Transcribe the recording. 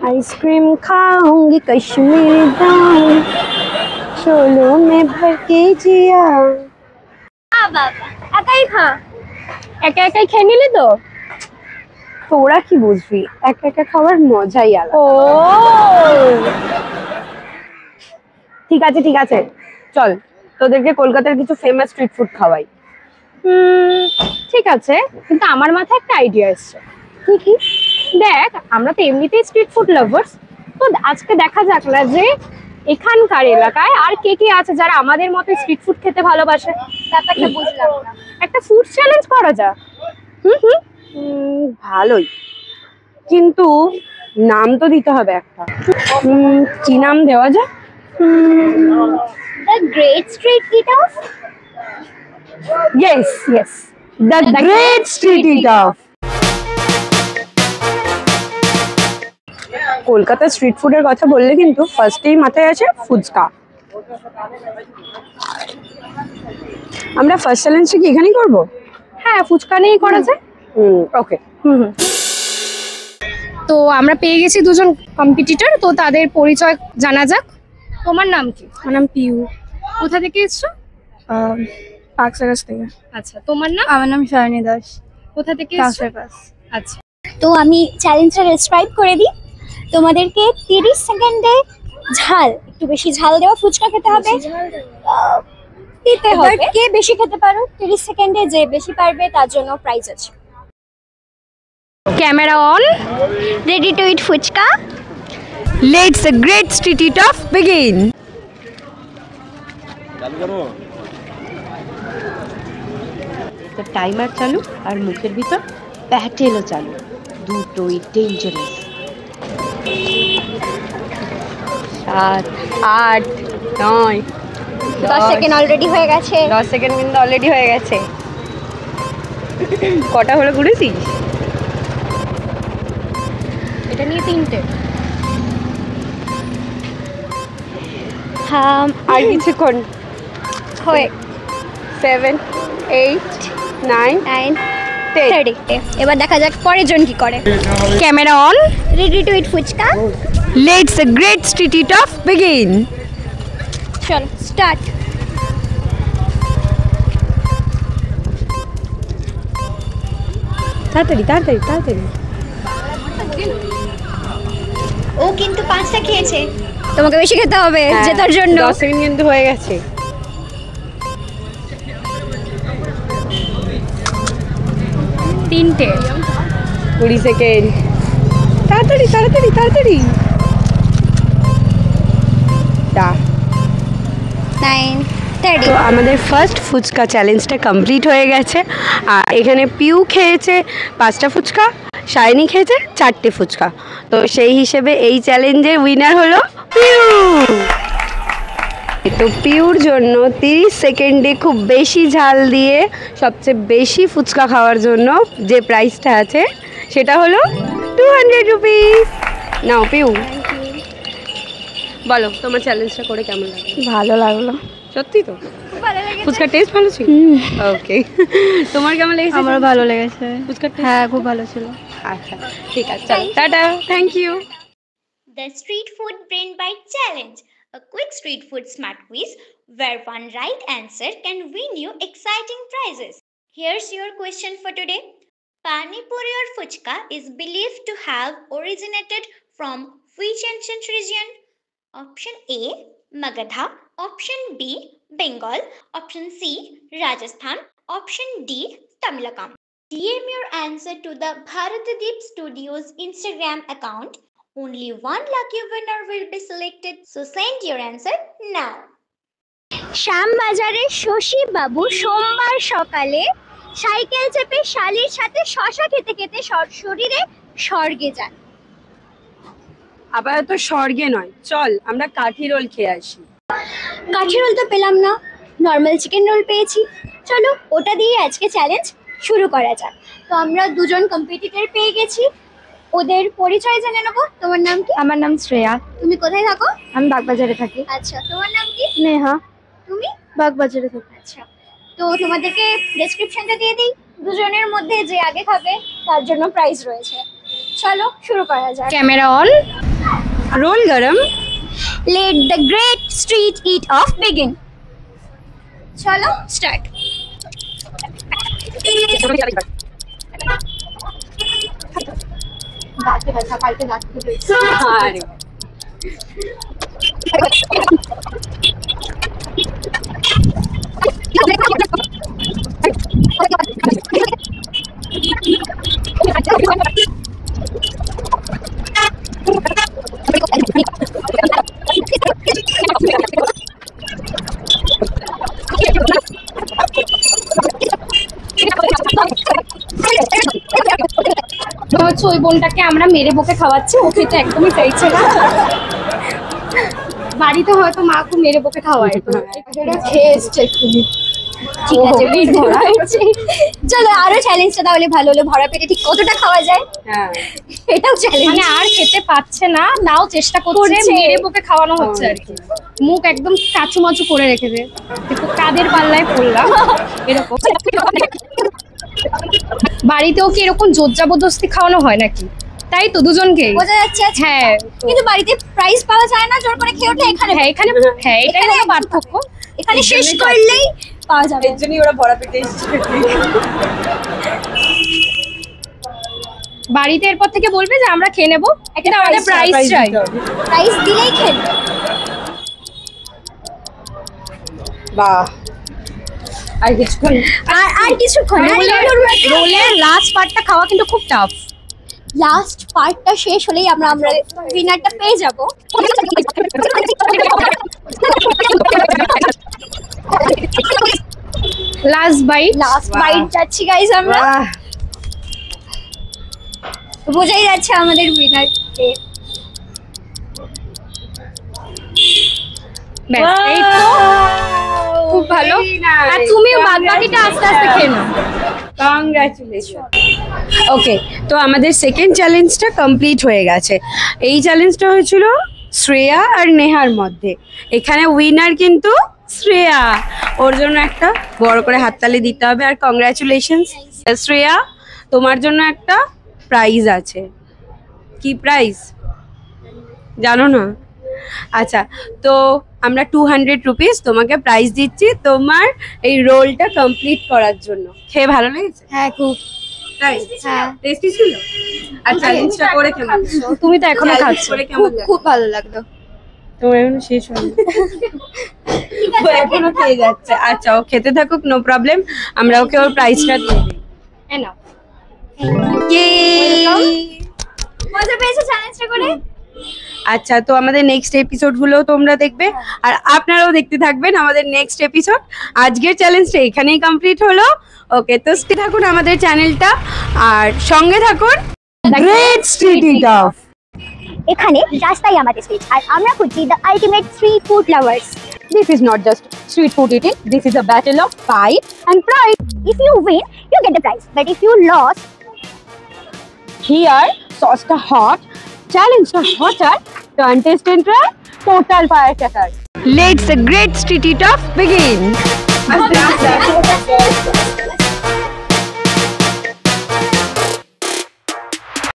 Ice cream खाऊंगी कश्मीरी दाम चोलो में भर के जिया বাবা একাই খা। একা একাই খেয়ে নিলি তো তোরা কি বুঝবি একা একা খাওয়ার মজাই আলাদা। ও ঠিক আছে চল তোদেরকে কলকাতার কিছু ফেমাস স্ট্রিট ফুড খাওয়াই। ঠিক আছে কিন্তু আমার মাথায় একটা আইডিয়া এসছে। কি দেখ আমরা তো এমনিতেই স্ট্রিট ফুড লাভার্স, তো আজকে দেখা যাক না যে এখানকার এলাকায় আর কে কে আছে যারা আমাদের মতো স্ট্রিট ফুড খেতে ভালোবাসে। ব্যাপারটা বুঝলাম না। একটা ফুড চ্যালেঞ্জ করা যাক। ভালোই, কিন্তু নাম তো দিতে হবে একটা। কি নাম দেওয়া যায়? The great street eat of. Yes the great street eat of. Kolkata street ফুডের কথা বললে কিন্তু ফার্স্টেই মাথায় আছে ফুচকা। আমরা ফার্স্ট চ্যালেঞ্জটা কি এখানেই করবো? হ্যাঁ ফুচকা নিয়েই করা যায়। ওকে। তো আমরা পেয়ে গেছি দুজন কম্পিটিটর, তো তাদের পরিচয় জানা যাক। তোমার নাম কি? আমার নাম পিউ। কোথা থেকে এসছো? পাকসাগাছ থেকে। আচ্ছা তোমার নাম? আমার নাম শালিনী দাস। কোথা থেকে এসছো? আচ্ছা তো আমি চ্যালেঞ্জটা ডেসক্রাইব করে দিই। তোমাদেরকে 30 সেকেন্ডে ঝাল, একটু বেশি ঝাল দেওয়া ফুচকা খেতে হবে। দিতে হবে কে বেশি খেতে পারো 30 সেকেন্ডে, যে বেশি পারবে তার জন্য প্রাইজ আছে। Camera on, ready to eat fuchka, let's the great street eat off begin. চালু করো তো টাইমার চালু আর মুখের ভিতর প্যাটেলও চালু, দুটোই ডেঞ্জারাস। 7 8 9 10 সেকেন্ড অলরেডি হয়ে গেছে। 10 সেকেন্ড কিন্তু অলরেডি হয়ে গেছে। কটা হলো ঘুরেছিস? এটা নিয়ে 3টে। হ্যাঁ আর কিছুক্ষণ হয়ে 7 8 9 9 10। 30। এবার দেখা যাক পরের জন কি করে। Camera on, ready to eat fuchka, let's the great street eat off begin. চলো স্টার্ট। তাড়াতাড়ি। ও কিন্তু 5টা খেয়েছে, তোমাকে বেশি খেতে হবে জেতার জন্য। 10 সেকেন্ড কিন্তু হয়ে গেছে। 3টে 20 সেকেন্ড। তাড়াতাড়ি। দা 9 30। তো আমাদের ফার্স্ট ফুচকা চ্যালেঞ্জটা কমপ্লিট হয়ে গেছে। আর এখানে পিউ খেয়েছে 5টা ফুচকা, শাইনি খেয়েছে 4টে ফুচকা। তো সেই হিসেবে এই চ্যালেঞ্জের উইনার হলো পিউ। তো পিউর জন্য 30 সেকেন্ডে খুব বেশি ঝাল দিয়ে সবচেয়ে বেশি ফুচকা খাওয়ার জন্য যে প্রাইসটা আছে সেটা হলো 200 রুপিস। নাও পিউ, বলো তোমার চ্যালেঞ্জটা করে কেমন লাগলো? ভালো লাগলো। সত্যি তো? ফুচকার টেস্ট ভালো ছিল? ওকে। তোমার কেমন লেগেছে? আমারও ভালো লেগেছে ফুচকার টেস্ট? হ্যাঁ খুব ভালো ছিল। আচ্ছা ঠিক আছে, চলো tata, thank you. The Street Food Brain Bite Challenge, a quick street food smart quiz where one right answer can win you exciting prizes. Here's your question for today. Pani Puri or Fuchka is believed to have originated from which ancient region? Option A, Magadha. Option B, Bengal. Option C, Rajasthan. Option D, Tamilakam. DM your answer to the Bharatadip Studios Instagram account. Only one lucky winner will be selected, so send your answer now. শ্যামবাজারে শশী বাবু সোমবার সকালে cycle চেপে শালির সাথে শশা খেতে খেতে শরীরে স্বর্গে যান। আবার তো স্বর্গে নয়, চল আমরা কাঠি রোল খেয়ে আসি। কাঠি রোল তো পেলাম না, নর্মাল চিকেন রোল পেয়েছি। চলো ওটা দিয়ে আজকে চ্যালেঞ্জ শুরু করা যাক। তো আমরা দুজন কম্পিটিটর পেয়ে গেছি, ওদের পরিচয় জেনে নেবো। তোমার নাম কি? আমার নাম শ্রেয়া। তুমি কোথায় থাকো? আমি বাগবাজারে থাকি। আচ্ছা তোমার নাম কি? নেহা। তুমি? বাগবাজারে থাকি। আচ্ছা তো তোমাদেরকে ডেসক্রিপশনটা দিয়ে দিই। দুজনের মধ্যে যে আগে খাবে তার জন্য প্রাইজ রয়েছে। চলো শুরু করা যাক। ক্যামেরা অন, रोल गरम। Let the great street eat off begin. चलो start. হচ্ছে ওই বোনটাকে আমরা মেরে বকে খাওয়াচ্ছি, ও খেতে একদমই চাইছে না। বাড়িতে হয়তো মা খুব মেরে বকে খাওয়ায়, তো এটা খেয়ে এসছে একটু। ঠিক আছে, পেট ভরা হয়েছে। চলো আরো চ্যালেঞ্জটা তাহলে ভালো হলো, ভরা পেটে ঠিক কতটা খাওয়া যায়। হ্যাঁ, এটাও চ্যালেঞ্জ। মানে আর খেতে পাচ্ছে না, তাও চেষ্টা করছে, মেরে বকে খাওয়ানো হচ্ছে আর কি। মুখ একদম কাচুমাচু করে রেখেছে, দেখো কাদের পাল্লায় পড়লাম এরকম। বাড়িতেও কি এরকম জোর জবরদস্তি খাওয়ানো হয় নাকি? তাই তো দুজনকে বোঝা যাচ্ছে। হ্যাঁ, কিন্তু বাড়িতে প্রাইজ পাওয়া যায় না, জোর করে খেয়ে ওঠে। এখানে হ্যাঁ এখানে হ্যাঁ এটাই হলো পার্থক্য। এখানে শেষ করলেই পাওয়া যাবে। এর জন্যই ওরা ভরা পেটে এসেছে। বাড়িতে এরপর থেকে বলবে যে আমরা খেয়ে নেবো, কিন্তু আমাদের প্রাইস চাই। প্রাইজ দিলেই খেয়ে। বাহ, আর কিছুক্ষণ। আর কিছুক্ষণ। রোলের লাস্ট পার্টটা খাওয়া কিন্তু খুব টাফ। লাস্ট পার্টটা শেষ হলেই আমরা উইনারটা পেয়ে যাব। লাস্ট বাইট যাচ্ছি গাইস আমরা। বাহ, বোঝাই যাচ্ছে আমাদের উইনার কে। ব্যাস, এই তো খুব ভালো। আর তুমিও বাদবাকিটা আস্তে আস্তে খেয়ে নাও। কংগ্রাচুলেশন। ওকে, তো আমাদের সেকেন্ড চ্যালেঞ্জটা কমপ্লিট হয়ে গেছে। এই চ্যালেঞ্জটা হয়েছিল শ্রেয়া আর নেহার মধ্যে। এখানে উইনার কিন্তু শ্রেয়া, ওর জন্য একটা বড় করে হাততালি দিতে হবে। আর কংগ্রাচুলেশনস শ্রেয়া, তোমার জন্য একটা প্রাইজ আছে। কি প্রাইজ জানো না? আচ্ছা, তো আমরা 200 রুপিস তোমাকে প্রাইজ দিচ্ছি তোমার এই রোলটা কমপ্লিট করার জন্য। খেয়ে ভালো লেগেছে? হ্যাঁ খুব। তাই? হ্যাঁ, টেস্টি ছিল। আর চ্যালেঞ্জটা করে কেমন? তুমি তো এখনো খাচ্ছ। করে কেমন লাগলো? খুব ভালো লাগলো। তোমার এখনো শেষ হয়নি। ও এখনো খেয়ে যাচ্ছে। আচ্ছা, ও খেতে থাকুক, নো প্রবলেম। আমরা ওকে ওর প্রাইজটা দিয়ে দিই। এই নাও। মজা পেয়েছো চ্যালেঞ্জটা করে? আচ্ছা, তো আমাদের নেক্সট এপিসোডগুলো তোমরা দেখবে, আর আপনারাও দেখতে থাকবেন আমাদের নেক্সট এপিসোড। আজকের চ্যালেঞ্জটা এখানেই কমপ্লিট হলো। ওকে, তো স্টে থাকুন আমাদের চ্যানেলটা আর সঙ্গে থাকুন গ্রেট স্ট্রিট ইট অফ। এখানে রাস্তাই আমাদের স্ট্রিট, আর আমরা খুঁজছি the ultimate street food lovers. This is not just street food eating. This is a battle of fight and pride. If you win, you get the prize. But if you lost, Here, sauce the hot, challenge the hotter, contestant try, total firecracker. Let's the great street eat off begin.